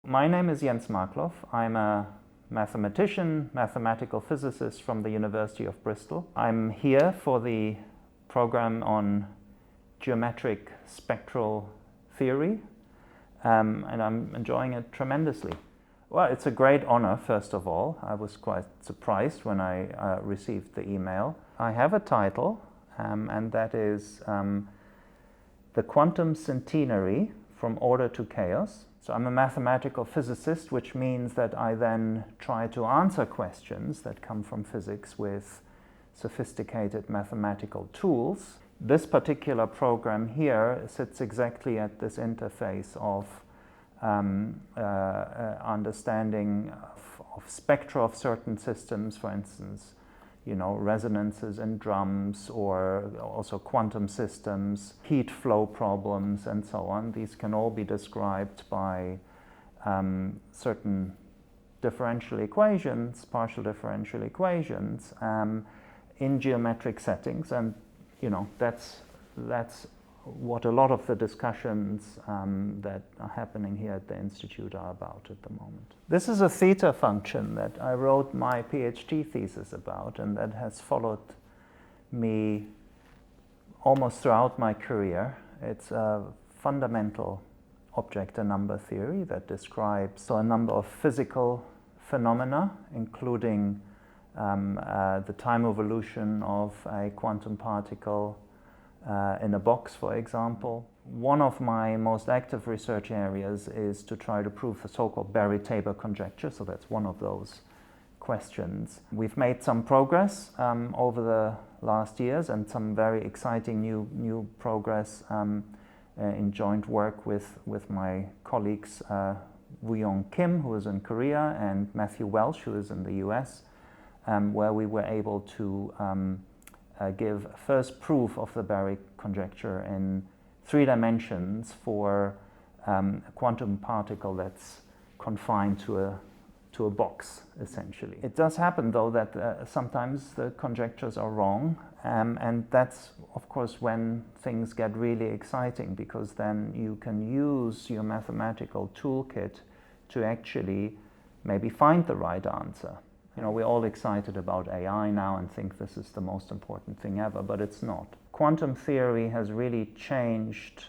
My name is Jens Marklof. I'm a mathematician, mathematical physicist from the University of Bristol. I'm here for the program on geometric spectral theory, and I'm enjoying it tremendously. Well, it's a great honor, first of all. I was quite surprised when I received the email. I have a title, and that is The Quantum Centenary, From Order to Chaos. So I'm a mathematical physicist, which means that I then try to answer questions that come from physics with sophisticated mathematical tools. This particular program here sits exactly at this interface of understanding of spectra of certain systems, for instance, resonances in drums, or also quantum systems, heat flow problems, and so on. These can all be described by certain differential equations, partial differential equations, in geometric settings, and that's what a lot of the discussions that are happening here at the Institute are about at the moment. This is a theta function that I wrote my PhD thesis about, and that has followed me almost throughout my career. It's a fundamental object and number theory that describes a number of physical phenomena, including the time evolution of a quantum particle in a box, for example. One of my most active research areas is to try to prove the so-called Berry-Tabor conjecture, so that's one of those questions. We've made some progress over the last years, and some very exciting new progress in joint work with my colleagues Woo-Young Kim, who is in Korea, and Matthew Welsh, who is in the US, where we were able to give first proof of the Berry conjecture in 3 dimensions for a quantum particle that's confined to a box, essentially. It does happen, though, that sometimes the conjectures are wrong, and that's, of course, when things get really exciting, because then you can use your mathematical toolkit to actually maybe find the right answer. We're all excited about AI now and think this is the most important thing ever, but it's not. Quantum theory has really changed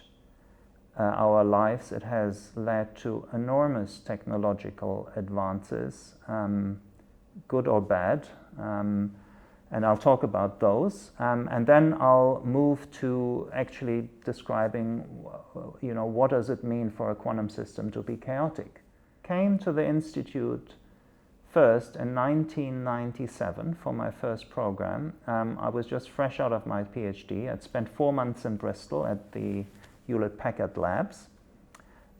our lives. It has led to enormous technological advances, good or bad, and I'll talk about those. And then I'll move to actually describing, what does it mean for a quantum system to be chaotic. Came to the Institute first in 1997 for my first program. I was just fresh out of my PhD. I'd spent 4 months in Bristol at the Hewlett-Packard labs,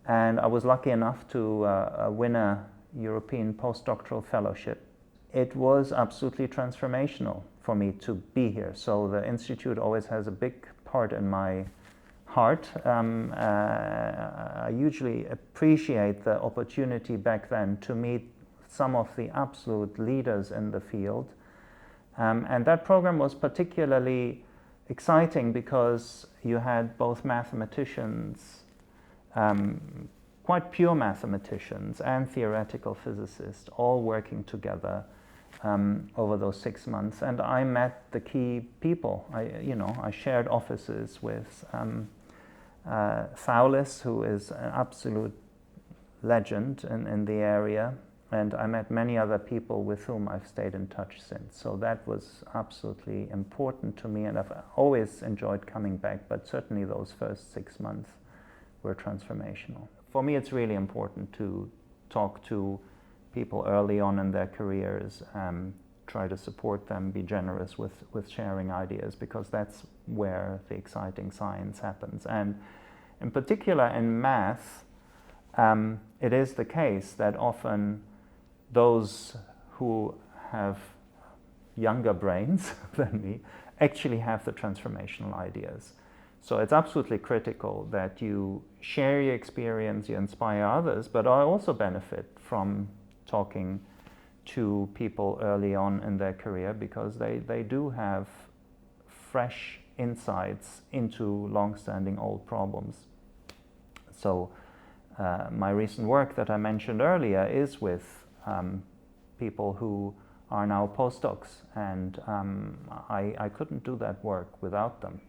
and I was lucky enough to win a European postdoctoral fellowship. It was absolutely transformational for me to be here. So the Institute always has a big part in my heart. I hugely appreciate the opportunity back then to meet some of the absolute leaders in the field. And that program was particularly exciting because you had both mathematicians, quite pure mathematicians, and theoretical physicists all working together over those 6 months. And I met the key people. I shared offices with Thaulis, who is an absolute legend in the area. And I met many other people with whom I've stayed in touch since. So that was absolutely important to me, and I've always enjoyed coming back, but certainly those first 6 months were transformational. For me, it's really important to talk to people early on in their careers, try to support them, be generous with sharing ideas, because that's where the exciting science happens. And in particular in math, it is the case that often those who have younger brains than me actually have the transformational ideas. So it's absolutely critical that you share your experience, you inspire others, but I also benefit from talking to people early on in their career, because they do have fresh insights into long-standing old problems. So My recent work that I mentioned earlier is with people who are now postdocs, and I couldn't do that work without them.